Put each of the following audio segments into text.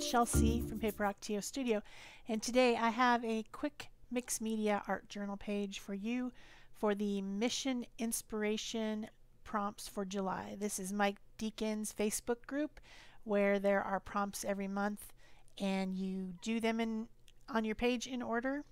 it's Shel from Paper Rock TO Studio, and today I have a quick mixed media art journal page for you for the Mission Inspiration Prompts for July. This is Mike Deakin's Facebook group where there are prompts every month and you do them on your page in order.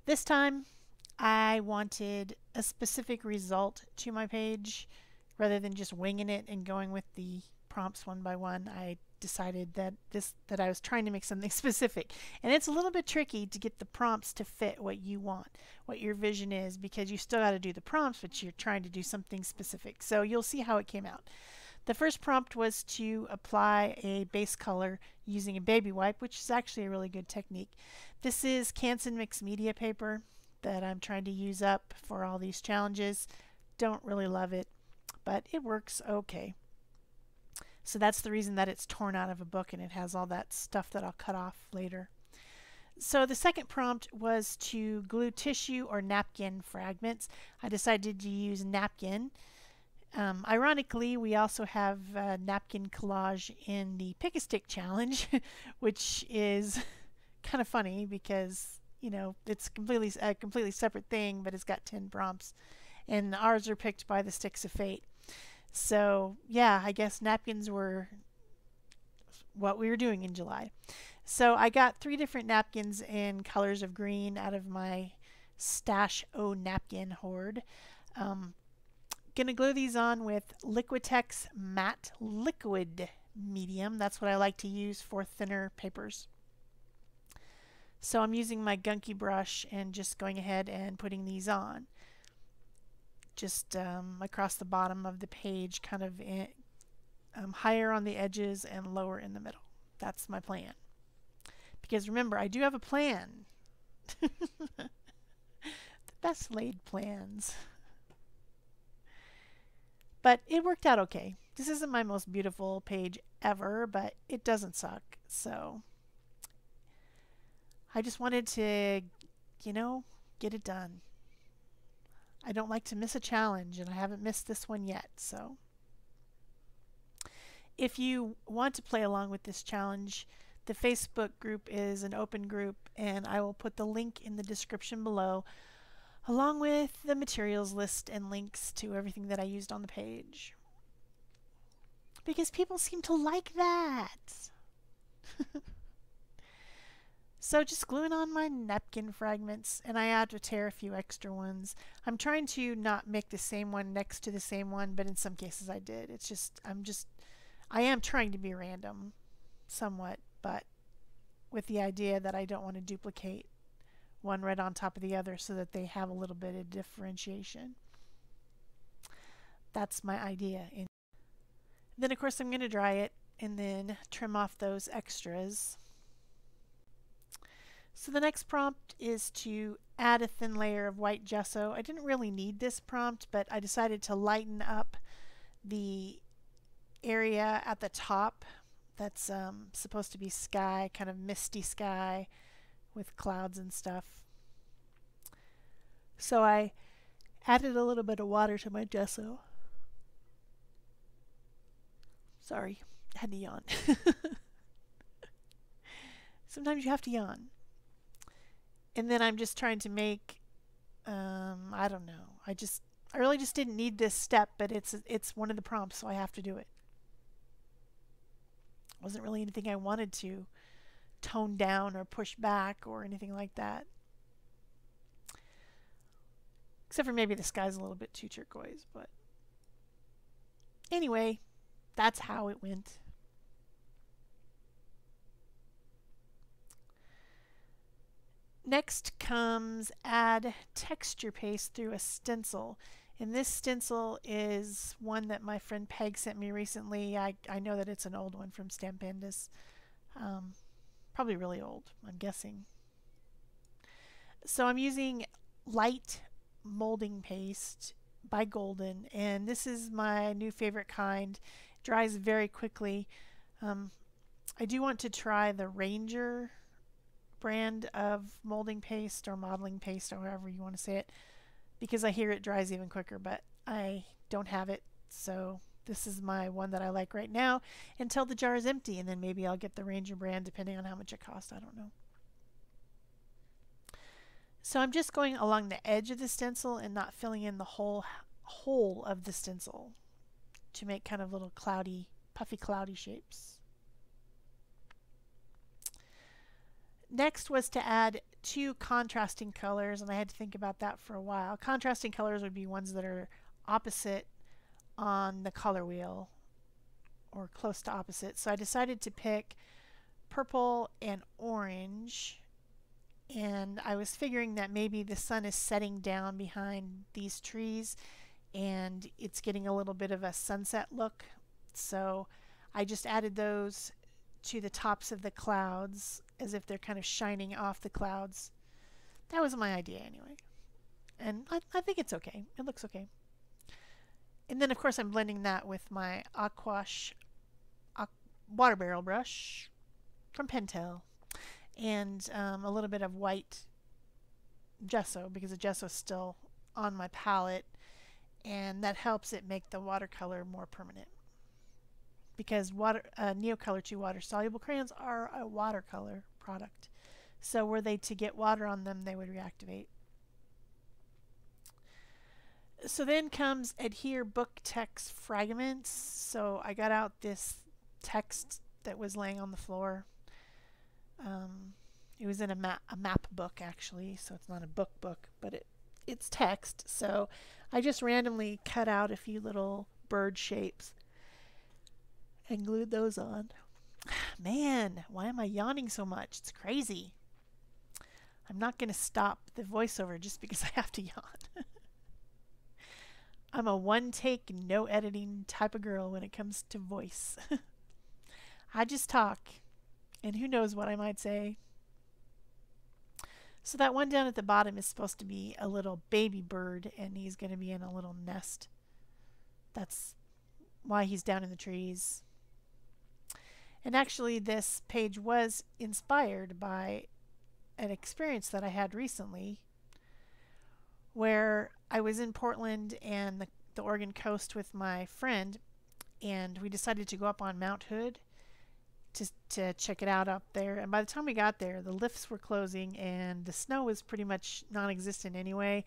This time I wanted a specific result to my page rather than just winging it and going with the prompts one by one. I decided that I was trying to make something specific, and it's a little bit tricky to get the prompts to fit what you want, what your vision is, because you still got to do the prompts, but you're trying to do something specific. So you'll see how it came out. The first prompt was to apply a base color using a baby wipe, which is actually a really good technique. This is Canson mixed media paper that I'm trying to use up for all these challenges. Don't really love it, but it works okay. So that's the reason that it's torn out of a book and it has all that stuff that I'll cut off later. So the second prompt was to glue tissue or napkin fragments. I decided to use napkin. Ironically, we also have napkin collage in the Pick-a-Stick challenge, which is kind of funny because, you know, it's a completely separate thing, but it's got 10 prompts, and ours are picked by the Sticks of Fate. So yeah, I guess napkins were what we were doing in July. So I got 3 different napkins in colors of green out of my Stash O napkin hoard. Gonna glue these on with Liquitex Matte Liquid Medium. That's what I like to use for thinner papers. So I'm using my gunky brush and just going ahead and putting these on. Just across the bottom of the page, kind of higher on the edges and lower in the middle. That's my plan. Because remember, I do have a plan. The best laid plans. But it worked out okay. This isn't my most beautiful page ever, but it doesn't suck. So I just wanted to, you know, get it done. I don't like to miss a challenge, and I haven't missed this one yet. So if you want to play along with this challenge, the Facebook group is an open group, and I will put the link in the description below, along with the materials list and links to everything that I used on the page. Because people seem to like that. So just gluing on my napkin fragments, and I had to tear a few extra ones. I'm trying to not make the same one next to the same one, but in some cases I did. It's just, I am trying to be random somewhat, but with the idea that I don't want to duplicate one right on top of the other so that they have a little bit of differentiation. That's my idea. Then of course I'm going to dry it and then trim off those extras. So the next prompt is to add a thin layer of white gesso. I didn't really need this prompt, but I decided to lighten up the area at the top that's supposed to be sky, kind of misty sky with clouds and stuff. So I added a little bit of water to my gesso. Sorry, I had to yawn. Sometimes you have to yawn. And then I'm just trying to make, I don't know. I really just didn't need this step, but it's one of the prompts, so I have to do it. It wasn't really anything I wanted to tone down or push back or anything like that. Except for maybe the sky's a little bit too turquoise, but anyway, that's how it went. Next comes add texture paste through a stencil. And this stencil is one that my friend Peg sent me recently. I know that it's an old one from Stampendous. Probably really old, I'm guessing. So I'm using light molding paste by Golden, and this is my new favorite kind. It dries very quickly. I do want to try the Ranger brand of molding paste or modeling paste, or however you want to say it, because I hear it dries even quicker, but I don't have it, so this is my one that I like right now until the jar is empty, and then maybe I'll get the Ranger brand depending on how much it costs. I don't know. So I'm just going along the edge of the stencil and not filling in the whole of the stencil to make kind of little cloudy, puffy cloudy shapes. Next was to add 2 contrasting colors, and I had to think about that for a while. Contrasting colors would be ones that are opposite on the color wheel, or close to opposite. So I decided to pick purple and orange, and I was figuring that maybe the sun is setting down behind these trees and it's getting a little bit of a sunset look. So I just added those to the tops of the clouds as if they're kind of shining off the clouds. That was my idea anyway. And I think it's okay. It looks okay. And then of course I'm blending that with my Aquash water barrel brush from Pentel, and a little bit of white gesso because the gesso is still on my palette, and that helps it make the watercolor more permanent. Because Neocolor 2 water soluble crayons are a watercolor product, so were they to get water on them, they would reactivate. So then comes adhere book text fragments. So I got out this text that was laying on the floor. It was in a map book actually, so it's not a book, but it's text. So I just randomly cut out a few little bird shapes and glued those on. Man, why am I yawning so much? It's crazy. I'm not going to stop the voiceover just because I have to yawn. I'm a one-take, no editing type of girl when it comes to voice. I just talk, and who knows what I might say. So that one down at the bottom is supposed to be a little baby bird, and he's going to be in a little nest. That's why he's down in the trees. And actually this page was inspired by an experience that I had recently where I was in Portland and the Oregon coast with my friend, and we decided to go up on Mount Hood to check it out up there. And by the time we got there, the lifts were closing and the snow was pretty much non-existent anyway.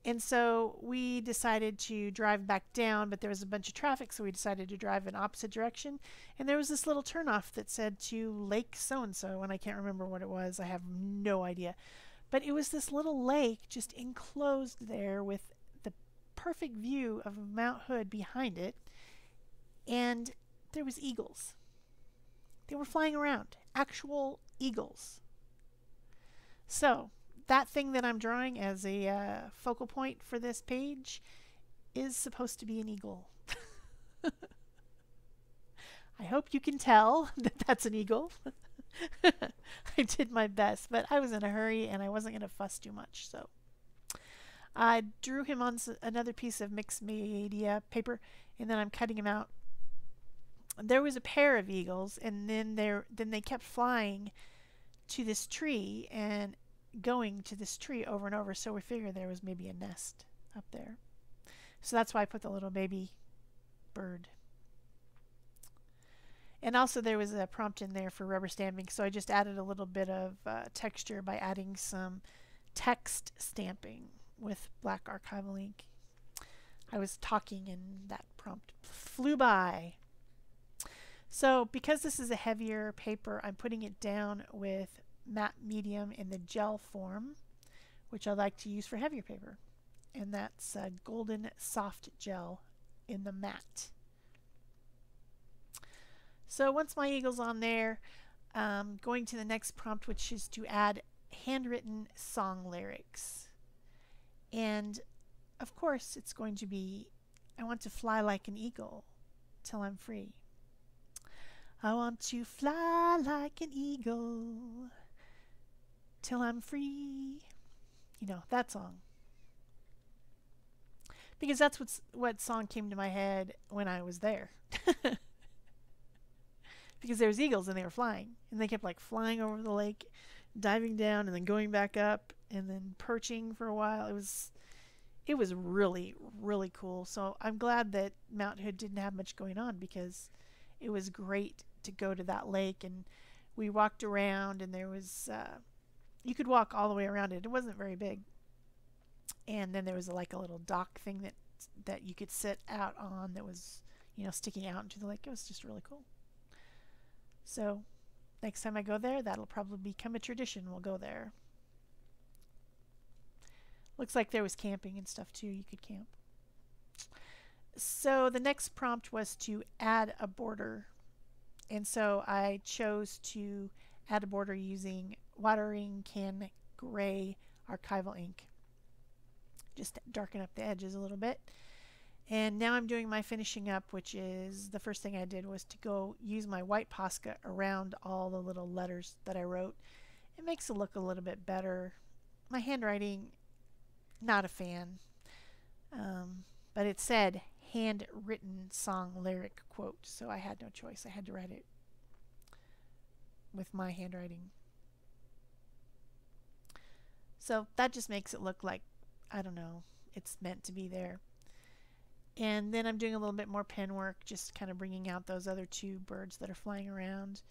And so we decided to drive back down, but there was a bunch of traffic, so we decided to drive in opposite direction. And there was this little turnoff that said to Lake so-and-so, and I can't remember what it was. I have no idea. But it was this little lake just enclosed there with the perfect view of Mount Hood behind it. And there was eagles. They were flying around. Actual eagles. So that thing that I'm drawing as a focal point for this page is supposed to be an eagle. I hope you can tell that that's an eagle. I did my best, but I was in a hurry and I wasn't going to fuss too much. So I drew him on another piece of mixed media paper, and then I'm cutting him out. There was a pair of eagles, and then they kept flying to this tree and going to this tree over and over, so we figured there was maybe a nest up there. So that's why I put the little baby bird. And also there was a prompt in there for rubber stamping, so I just added a little bit of texture by adding some text stamping with black archival ink. I was talking and that prompt flew by. So because this is a heavier paper, I'm putting it down with matte medium in the gel form, which I like to use for heavier paper. And that's golden soft gel in the matte. So once my eagle's on there, going to the next prompt, which is to add handwritten song lyrics. And of course it's going to be, I want to fly like an eagle till I'm free. I want to fly like an eagle till I'm free. You know, that song. Because that's what song came to my head when I was there. Because there was eagles and they were flying. And they kept like flying over the lake, diving down and then going back up and then perching for a while. it was really, really cool. So I'm glad that Mount Hood didn't have much going on, because it was great to go to that lake. And we walked around, and there was, you could walk all the way around it. It wasn't very big. And then there was like a little dock thing that you could sit out on that was, sticking out into the lake. It was just really cool. So next time I go there, that'll probably become a tradition. We'll go there. Looks like there was camping and stuff too. You could camp. So the next prompt was to add a border. And so I chose to add a border using watering can gray archival ink. Just darken up the edges a little bit. And now I'm doing my finishing up, which is the first thing I did was to go use my white Posca around all the little letters that I wrote. It makes it look a little bit better. My handwriting, not a fan. But it said handwritten song lyric quote, so I had no choice. I had to write it with my handwriting. So that just makes it look like, I don't know, it's meant to be there. And then I'm doing a little bit more pen work, just kind of bringing out those other two birds that are flying around.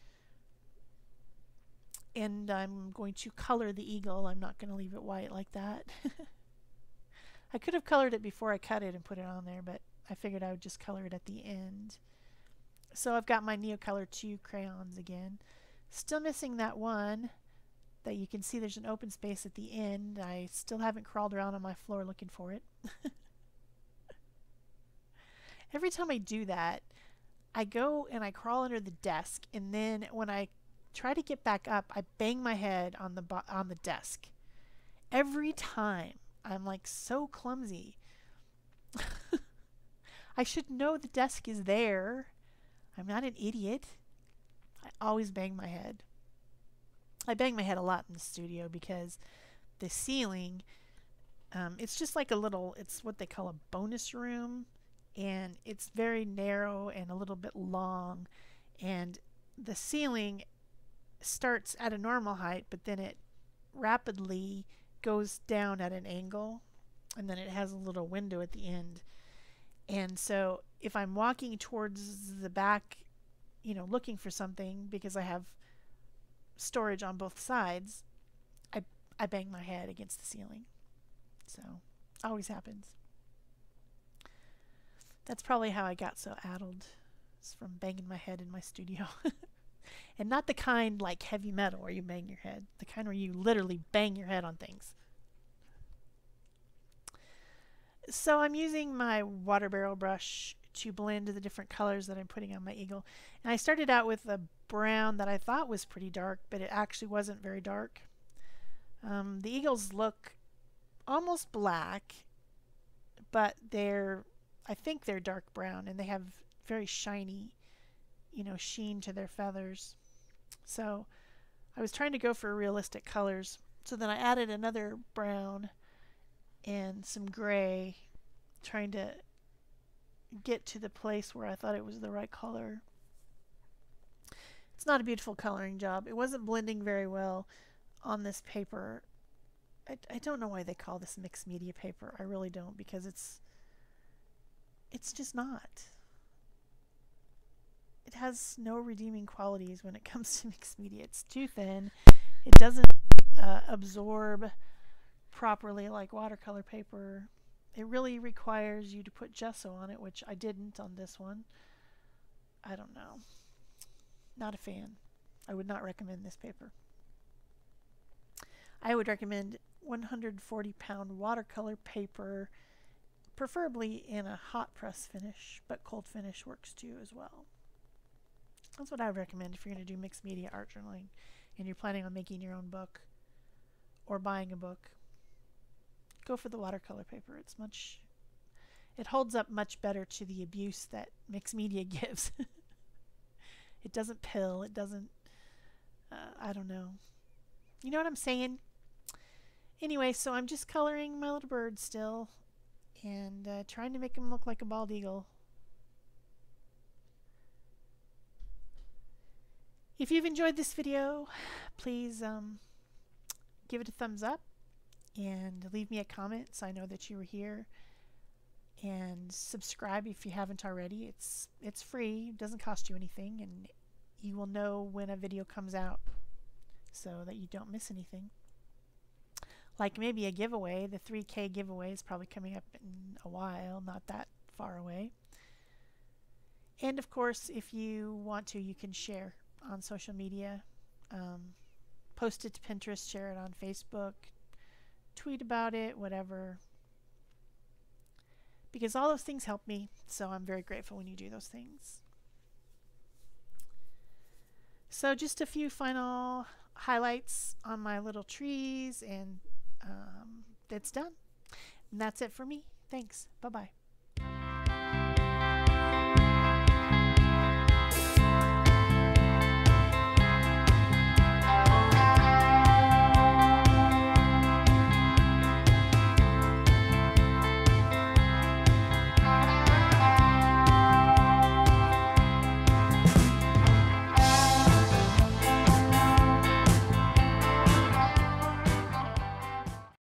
And I'm going to color the eagle. I'm not going to leave it white like that. I could have colored it before I cut it and put it on there, but I figured I would just color it at the end. So I've got my Neocolor 2 crayons again. Still missing that one that you can see there's an open space at the end. I still haven't crawled around on my floor looking for it. Every time I do that, I go and I crawl under the desk, and then when I try to get back up, I bang my head on the desk. Every time. I'm like so clumsy. I should know the desk is there. I'm not an idiot. I always bang my head. I bang my head a lot in the studio because the ceiling, it's just like a little, it's what they call a bonus room. And it's very narrow and a little bit long, and the ceiling starts at a normal height, but then it rapidly goes down at an angle, and then it has a little window at the end. And so if I'm walking towards the back, looking for something because I have storage on both sides, I bang my head against the ceiling. So always happens. That's probably how I got so addled. It's from banging my head in my studio. And not the kind like heavy metal where you bang your head. The kind where you literally bang your head on things. So I'm using my water barrel brush to blend the different colors that I'm putting on my eagle. And I started out with a brown that I thought was pretty dark, but it actually wasn't very dark. The eagles look almost black, but I think they're dark brown, and they have very shiny, sheen to their feathers. So I was trying to go for realistic colors. So then I added another brown and some gray, trying to get to the place where I thought it was the right color. It's not a beautiful coloring job. It wasn't blending very well on this paper. I don't know why they call this mixed media paper. I really don't, because it's just not. It has no redeeming qualities when it comes to mixed media. It's too thin. It doesn't absorb properly like watercolor paper. It really requires you to put gesso on it, which I didn't on this one. I don't know. Not a fan. I would not recommend this paper. I would recommend 140-pound watercolor paper, preferably in a hot press finish, but cold finish works too as well. That's what I would recommend if you're going to do mixed media art journaling and you're planning on making your own book or buying a book. Go for the watercolor paper. It holds up much better to the abuse that mixed media gives. It doesn't pill. It doesn't, I don't know. You know what I'm saying? Anyway, so I'm just coloring my little bird still and trying to make him look like a bald eagle. If you've enjoyed this video, please give it a thumbs up and leave me a comment so I know that you were here. And subscribe if you haven't already. It's free, it doesn't cost you anything, and you will know when a video comes out so that you don't miss anything. Like maybe a giveaway. The 3K giveaway is probably coming up in a while, not that far away. And of course, if you want to, you can share on social media. Post it to Pinterest, share it on Facebook, tweet about it, whatever. Because all those things help me, so I'm very grateful when you do those things. So just a few final highlights on my little trees, and it's done. And that's it for me. Thanks. Bye-bye.